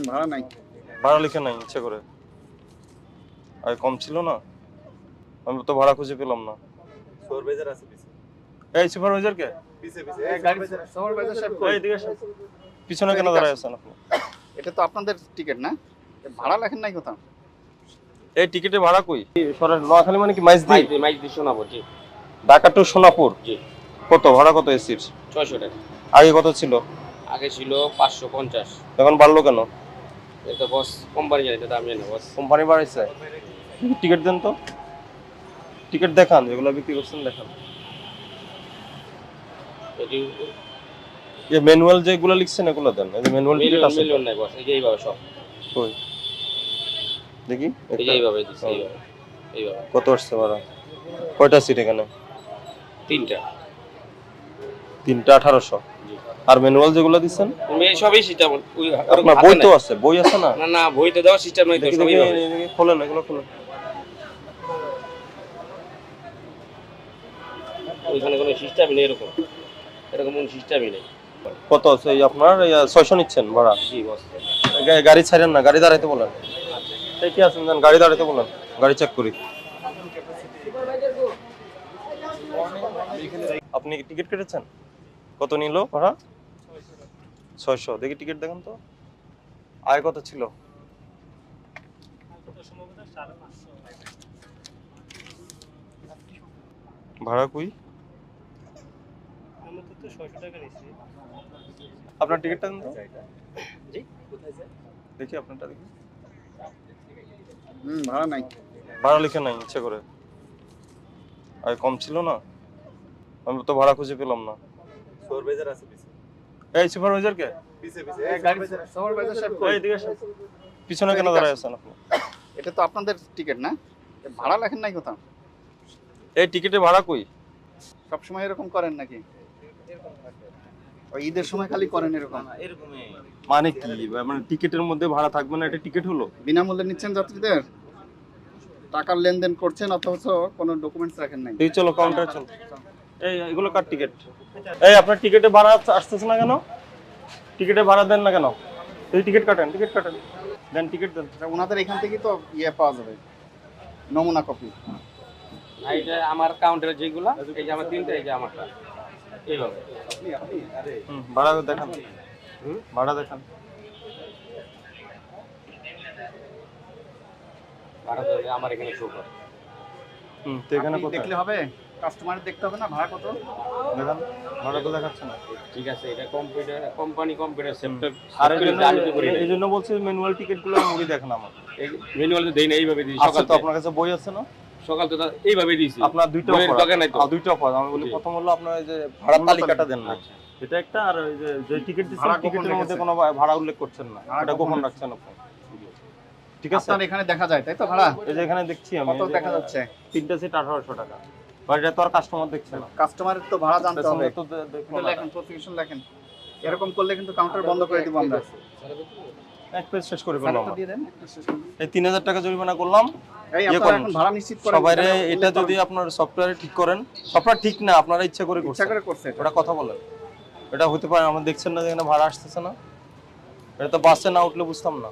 ভাড়া নাই। ভাড়া লিখে নাই ইচ্ছে করে। আর কম ছিল না, আমি তো ভাড়া খুঁজে পেলাম না। সুপারভাইজার আছে পিছে। এই সুপারভাইজার কে? পিছে পিছে গাড়ি সুপারভাইজার সাহেব কই? এই দিকে আসেন। পিছনে কেন দাঁড়ায় আছেন আপনি? এটা তো আপনাদের টিকিট না? ভাড়া লেখেন নাই কোথাও? এই টিকিটে ভাড়া কই? সরাসরি নোয়াখালী মানে কি মাইজদি? মাইজদি সোনাপুর, জি ঢাকা টু সোনাপুর। জি। কত ভাড়া, কত এসির? 600 টাকা। আগে কত ছিল? আগে ছিল 550। এখন বাড়লো কেন? এটা বস কোম্পানি জানে, এটা আমি জানি না বস। কোম্পানি বাড়াইছে। টিকিট দেন তো, টিকিট দেখান, যেগুলো বিক্রি করছেন দেখান। এটি এই ম্যানুয়াল যেগুলো লিখছেন এগুলো দেন। এই যে ম্যানুয়াল টিকিট আছে। মিলিয়ন নাই বস, এই যে এইভাবে সব। কই দেখি এই যে এইভাবে দিছে, এইভাবে এইভাবে। কত আসছে ভাড়া? কয়টা সিট এখানে? 3টা। 3টা 1800। আর ম্যানুয়াল যেগুলো দিচ্ছেন এই সবই সিস্টেম। ওই আপনার বই তো আছে, বই আছে না? না না, বইতে দেওয়া সিস্টেম নাই তো, দেখি সবই দেখি, হবে। দেখি, খোলেন এগুলো খোলেন। ওইখানে কোনো সিস্টেমই নেই, এরকম এরকম কোনো সিস্টেমই নেই। কত আছে এই আপনার? 600 নিচ্ছেন ভাড়া? জি বস। গাড়ি ছাড়েন না, গাড়ি দাঁড়াইতে বলেন। এই কি আছেন জান, গাড়ি দাঁড়াইতে বলেন, গাড়ি চেক করি। আপনি টিকিট কেটেছেন? কত নিল ভাড়া? 600। দেখি টিকিট দেখেন তো, আয় কত ছিল? ভাড়া কই? আপনার টিকিটটা দেন তো। দেখি আপনারটা দেখি। ভাড়া নাই। ভাড়া লিখে নাই ইচ্ছে করে। আর কম ছিল না, আমি তো ভাড়া খুঁজে পেলাম না। সুপারভাইজার আছে পিছে। এই সুপারভাইজার কে? পিছে পিছে গাড়ি সুপারভাইজার সাহেব কই? এই দিকে আসেন। পিছনে কেন দাঁড়ায় আছেন আপনি? এটা তো আপনাদের টিকিট না? ভাড়া লেখেন নাই কোথাও? এই টিকিটে ভাড়া কই? সব সময় এরকম করেন নাকি? ওই ঈদের সময় খালি করেন এরকম? মানে কি, মানে টিকিটের মধ্যে ভাড়া থাকবে না, এটা টিকিট হলো? বিনামূল্যে নিচ্ছেন যাত্রীদের? টাকার লেনদেন করছেন অথচ কোনো ডকুমেন্টস রাখেন নাই? এই চলো কাউন্টারে চলো। এই এগুলো কার টিকিট? এই আপনার টিকিটে ভাড়া আসতেছে না কেন? টিকিটে ভাড়া দেন না কেন? এই টিকিট কাটেন, টিকিট কাটেন, দেন টিকিট দেন। ওনাদের এখান থেকে তো পাওয়া যাবে, নমুনা কপি। আর এটা আমার কাউন্টারে যেগুলা, এই যে আমার 3টা, এই যে আমারটা এইভাবে। ভাড়া দেখান, ভাড়া দেখান। ভাড়া তো আমার এখানে শো করে। তো এখানে আপনি কোথায় দেখলে হবে? কাস্টমারের দেখতে হবে না ভাড়া কত? দেখান, ভাড়া তো দেখাচ্ছে না। ঠিক আছে, এটা কম্পিউটার কোম্পানি কম্পিউটার সেক্টর। আর এই জন্য বলছি ম্যানুয়াল টিকিটগুলো মুড়ি দেখেন আমার। এই ম্যানুয়াল তো দেই না, এইভাবে দিই সকাল সকাল তো আপনার কাছে বই আছে না? সকাল তো এইভাবে দিয়েছি। আপনার দুইটা বইয়ের অফার দরকার নাই তো। দুইটা অফার আমি বলি। প্রথম হলো আপনার এই যে ভাড়ার তালিকাটা দেন না, এটা একটা। আর ওই যে টিকিট দিচ্ছেন, টিকিটের মধ্যে কোনো ভাড়া উল্লেখ করছেন না, এটা গোপন রাখছেন আপনি। ঠিক আছে, আপনার এখানে দেখা যায় তাই তো ভাড়া? এই যে এখানে দেখছি আমি, কত দেখা যাচ্ছে? 3টা সিট 1800 টাকা। বাট এটা তো আর কাস্টমার দেখছে না। কাস্টমারের তো ভাড়া জানতে হবে। তো দেখুন লেখেন, প্রসিকিউশন লেখেন। এরকম করলে কিন্তু কাউন্টার বন্ধ করে দিব আমরা। এক পেজ শেষ করে ফেললাম। স্যারটা দিয়ে দেন, একটা শেষ করুন। এই 3000 টাকা জরিমানা করলাম। এই ইয়ে আপনারা করেন, এখন ভাড়া নিশ্চিত করেন। সবাইরে এটা যদি আপনার সফটওয়্যারে ঠিক করেন, সফটওয়্যার ঠিক না, আপনারা ইচ্ছা করে ইচ্ছা করছেন, করে করছে এটা। ওটা কথা বলেন। এটা হতে পারে আমরা দেখছেন না যে এখানে ভাড়া আসতেছে না, এটা তো বাসে না উঠলে বুঝতাম না।